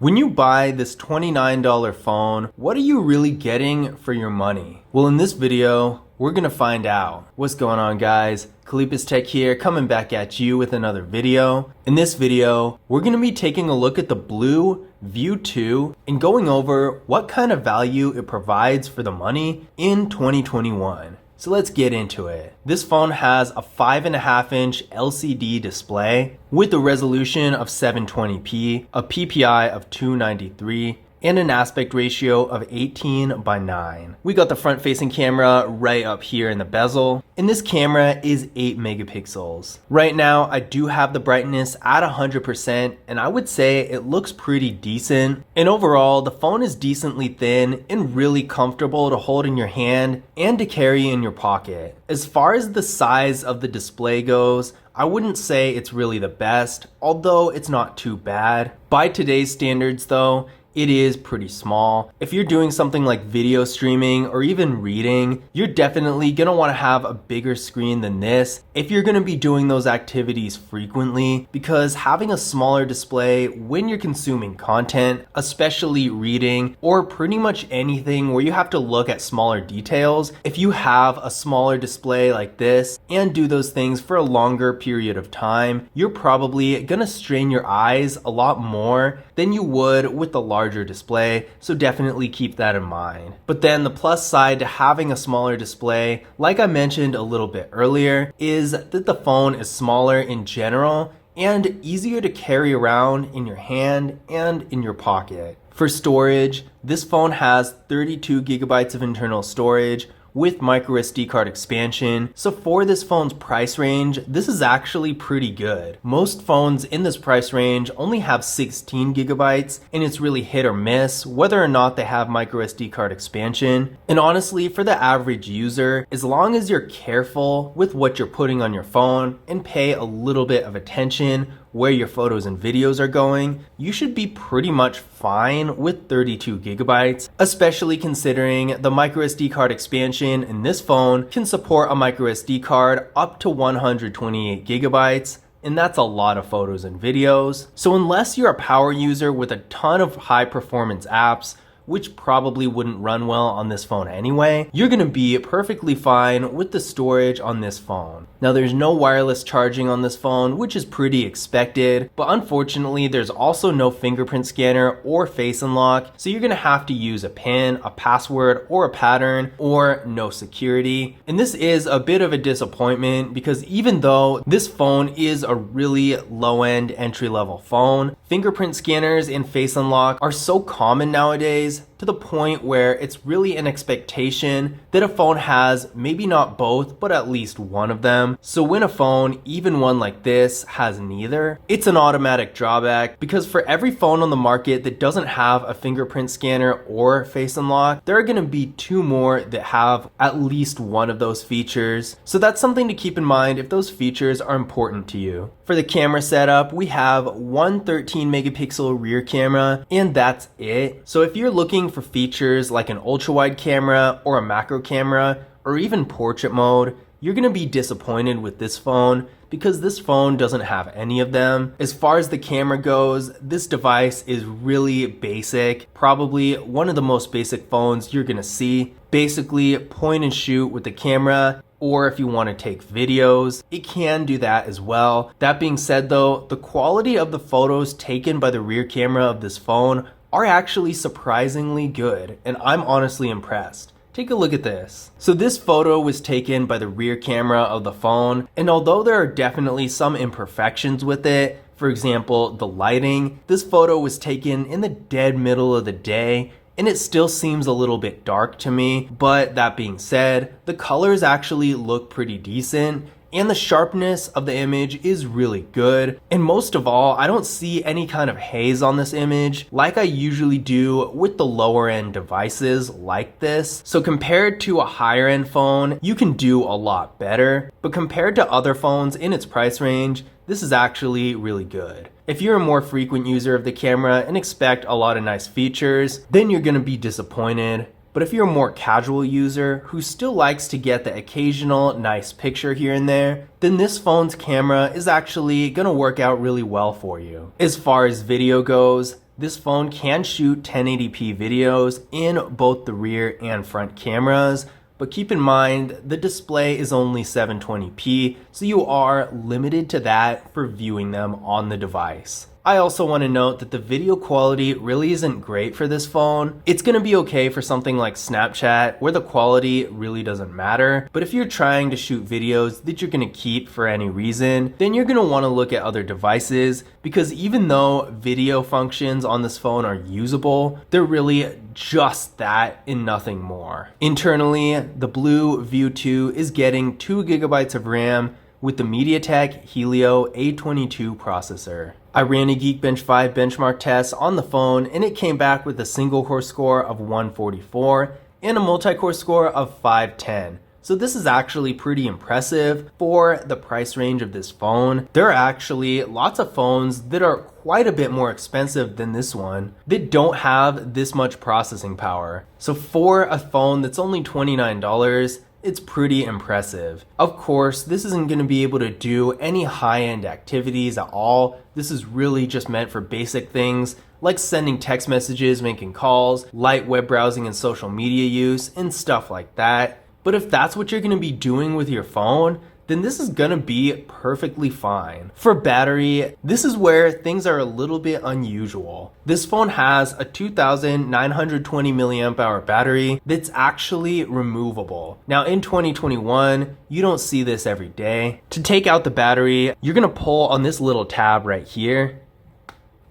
When you buy this $29 phone, what are you really getting for your money? Well, in this video, we're gonna find out. What's going on, guys? Kalipis Tech here, coming back at you with another video. In this video, we're gonna be taking a look at the BLU View 2 and going over what kind of value it provides for the money in 2021. So let's get into it. This phone has a 5.5-inch LCD display with a resolution of 720p, a PPI of 293, and an aspect ratio of 18:9. We got the front-facing camera right up here in the bezel, and this camera is 8 megapixels. Right now, I do have the brightness at 100%, and I would say it looks pretty decent. And overall, the phone is decently thin and really comfortable to hold in your hand and to carry in your pocket. As far as the size of the display goes, I wouldn't say it's really the best, although it's not too bad. By today's standards though, it is pretty small. If you're doing something like video streaming or even reading, you're definitely gonna wanna have a bigger screen than this if you're gonna be doing those activities frequently, because having a smaller display when you're consuming content, especially reading or pretty much anything where you have to look at smaller details, if you have a smaller display like this and do those things for a longer period of time, you're probably gonna strain your eyes a lot more than you would with the larger display, so definitely keep that in mind. But then the plus side to having a smaller display, like I mentioned a little bit earlier, is that the phone is smaller in general and easier to carry around in your hand and in your pocket. For storage, this phone has 32 gigabytes of internal storage with microSD card expansion. So for this phone's price range, this is actually pretty good. Most phones in this price range only have 16 gigabytes, and it's really hit or miss whether or not they have microSD card expansion. And honestly, for the average user, as long as you're careful with what you're putting on your phone and pay a little bit of attention where your photos and videos are going, you should be pretty much fine with 32 gigabytes, especially considering the microSD card expansion in this phone can support a microSD card up to 128 gigabytes, and that's a lot of photos and videos. So unless you're a power user with a ton of high performance apps, which probably wouldn't run well on this phone anyway, you're gonna be perfectly fine with the storage on this phone. Now there's no wireless charging on this phone, which is pretty expected, but unfortunately there's also no fingerprint scanner or face unlock, so you're gonna have to use a PIN, a password, or a pattern, or no security. And this is a bit of a disappointment because even though this phone is a really low-end entry-level phone, fingerprint scanners and face unlock are so common nowadays to the point where it's really an expectation that a phone has maybe not both, but at least one of them. So when a phone, even one like this, has neither, it's an automatic drawback, because for every phone on the market that doesn't have a fingerprint scanner or face unlock, there are going to be 2 more that have at least one of those features. So that's something to keep in mind if those features are important to you. For the camera setup, we have one 13 megapixel rear camera, and that's it. So if you're looking for features like an ultra wide camera or a macro camera or even portrait mode, you're gonna be disappointed with this phone because this phone doesn't have any of them. As far as the camera goes, this device is really basic, probably one of the most basic phones you're gonna see. Basically, point and shoot with the camera, or if you want to take videos, it can do that as well. That being said though, the quality of the photos taken by the rear camera of this phone are actually surprisingly good, and I'm honestly impressed. Take a look at this. So this photo was taken by the rear camera of the phone, and although there are definitely some imperfections with it, for example, the lighting, this photo was taken in the dead middle of the day, and it still seems a little bit dark to me. But that being said, the colors actually look pretty decent, and the sharpness of the image is really good. And most of all, I don't see any kind of haze on this image like I usually do with the lower end devices like this. So compared to a higher end phone, you can do a lot better, but compared to other phones in its price range, this is actually really good. If you're a more frequent user of the camera and expect a lot of nice features, then you're gonna be disappointed. But if you're a more casual user who still likes to get the occasional nice picture here and there, then this phone's camera is actually gonna work out really well for you. As far as video goes, this phone can shoot 1080p videos in both the rear and front cameras, but keep in mind the display is only 720p, so you are limited to that for viewing them on the device. I also want to note that the video quality really isn't great for this phone. It's going to be okay for something like Snapchat where the quality really doesn't matter, but if you're trying to shoot videos that you're going to keep for any reason, then you're going to want to look at other devices, because even though video functions on this phone are usable, they're really just that and nothing more. Internally, the BLU View 2 is getting 2 GB of RAM with the MediaTek Helio A22 processor. I ran a Geekbench 5 benchmark test on the phone and it came back with a single core score of 144 and a multi-core score of 510. So this is actually pretty impressive for the price range of this phone. There are actually lots of phones that are quite a bit more expensive than this one that don't have this much processing power. So for a phone that's only $29, it's pretty impressive. Of course, this isn't going to be able to do any high-end activities at all. This is really just meant for basic things like sending text messages, making calls, light web browsing and social media use, and stuff like that. But if that's what you're going to be doing with your phone, then this is gonna be perfectly fine. For battery, this is where things are a little bit unusual. This phone has a 2,920 milliamp hour battery that's actually removable. Now in 2021, you don't see this every day. To take out the battery, you're gonna pull on this little tab right here,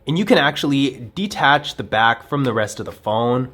and you can actually detach the back from the rest of the phone.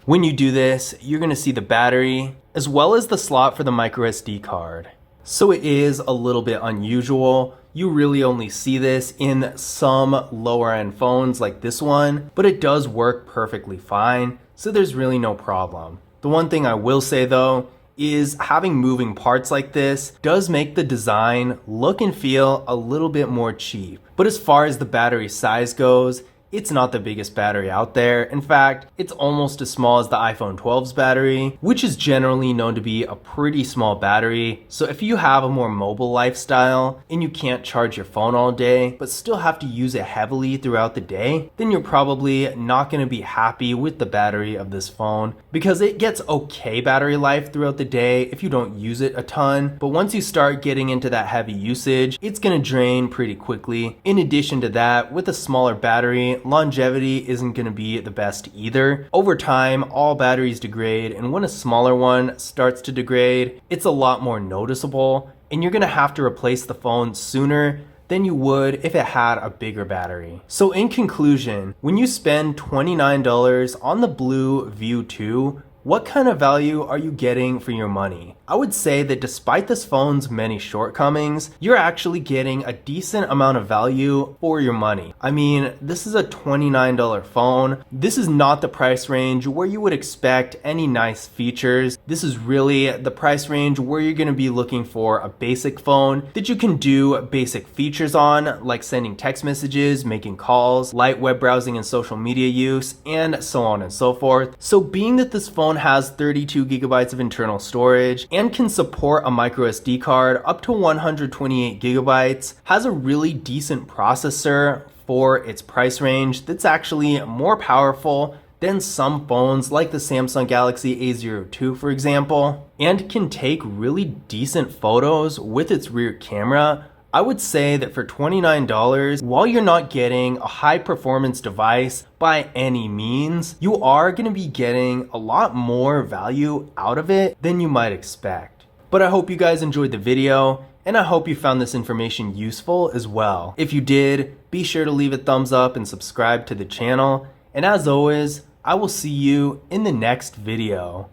When you do this, you're gonna see the battery, as well as the slot for the micro SD card. So it is a little bit unusual. You really only see this in some lower end phones like this one, but it does work perfectly fine, so there's really no problem. The one thing I will say though is having moving parts like this does make the design look and feel a little bit more cheap. But as far as the battery size goes, it's not the biggest battery out there. In fact, it's almost as small as the iPhone 12's battery, which is generally known to be a pretty small battery. So if you have a more mobile lifestyle and you can't charge your phone all day, but still have to use it heavily throughout the day, then you're probably not going to be happy with the battery of this phone, because it gets okay battery life throughout the day if you don't use it a ton. But once you start getting into that heavy usage, it's going to drain pretty quickly. In addition to that, with a smaller battery, longevity isn't going to be the best either. Over time, all batteries degrade, and when a smaller one starts to degrade, it's a lot more noticeable, and you're going to have to replace the phone sooner than you would if it had a bigger battery. So in conclusion, when you spend $29 on the BLU View 2, what kind of value are you getting for your money? I would say that despite this phone's many shortcomings, you're actually getting a decent amount of value for your money. I mean, this is a $29 phone. This is not the price range where you would expect any nice features. This is really the price range where you're going to be looking for a basic phone that you can do basic features on, like sending text messages, making calls, light web browsing and social media use, and so on and so forth. So being that this phone has 32 gigabytes of internal storage and can support a micro SD card up to 128 gigabytes, has a really decent processor for its price range that's actually more powerful than some phones like the Samsung Galaxy A02 for example, and can take really decent photos with its rear camera. I would say that for $29, while you're not getting a high performance device by any means, you are going to be getting a lot more value out of it than you might expect. But I hope you guys enjoyed the video, and I hope you found this information useful as well. If you did, be sure to leave a thumbs up and subscribe to the channel. And as always, I will see you in the next video.